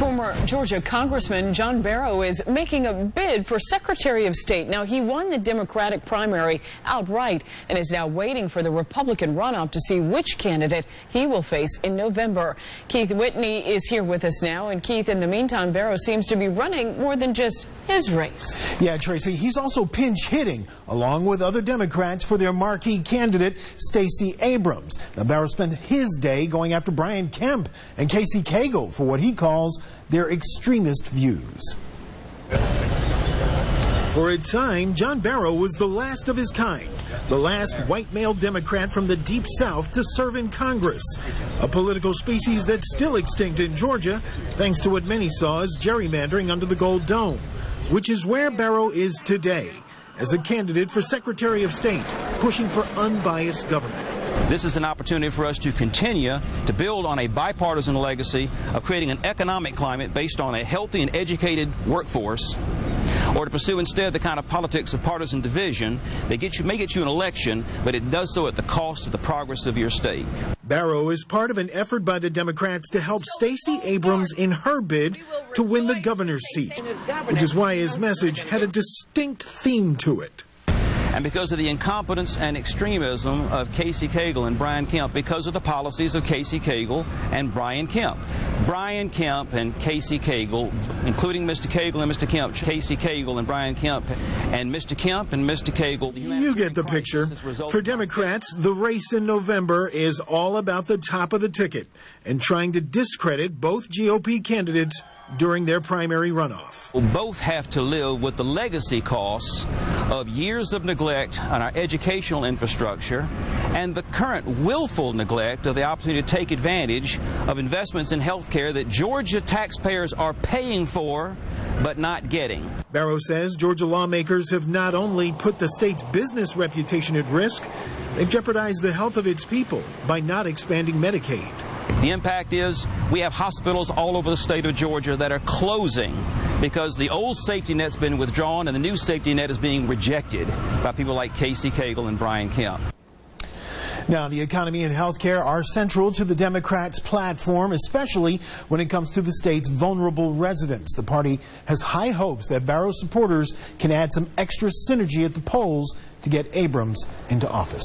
Former Georgia Congressman John Barrow is making a bid for Secretary of State. Now, he won the Democratic primary outright and is now waiting for the Republican runoff to see which candidate he will face in November. Keith Whitney is here with us now. And Keith, in the meantime, Barrow seems to be running more than just his race. Yeah, Tracy, he's also pinch hitting along with other Democrats for their marquee candidate, Stacey Abrams. Now, Barrow spent his day going after Brian Kemp and Cagle for what he calls their extremist views. For a time, John Barrow was the last of his kind, the last white male Democrat from the Deep South to serve in Congress, a political species that's still extinct in Georgia, thanks to what many saw as gerrymandering under the Gold Dome, which is where Barrow is today, as a candidate for Secretary of State, pushing for unbiased government. This is an opportunity for us to continue to build on a bipartisan legacy of creating an economic climate based on a healthy and educated workforce, or to pursue instead the kind of politics of partisan division that may get you an election, but it does so at the cost of the progress of your state. Barrow is part of an effort by the Democrats to help Stacey Abrams in her bid to win the governor's seat, which is why his message had a distinct theme to it. And because of the incompetence and extremism of Cagle and Brian Kemp, because of the policies of Cagle and Brian Kemp. Brian Kemp and Cagle, including Mr. Cagle and Mr. Kemp, Cagle and Brian Kemp, and Mr. Kemp and Mr. Cagle. You get the picture. For Democrats, the race in November is all about the top of the ticket and trying to discredit both GOP candidates during their primary runoff. Both have to live with the legacy costs of years of neglect on our educational infrastructure and the current willful neglect of the opportunity to take advantage of investments in health care that Georgia taxpayers are paying for but not getting. Barrow says Georgia lawmakers have not only put the state's business reputation at risk, they've jeopardized the health of its people by not expanding Medicaid. The impact is we have hospitals all over the state of Georgia that are closing because the old safety net's been withdrawn and the new safety net is being rejected by people like Cagle and Brian Kemp. Now, the economy and health care are central to the Democrats' platform, especially when it comes to the state's vulnerable residents. The party has high hopes that Barrow supporters can add some extra synergy at the polls to get Abrams into office.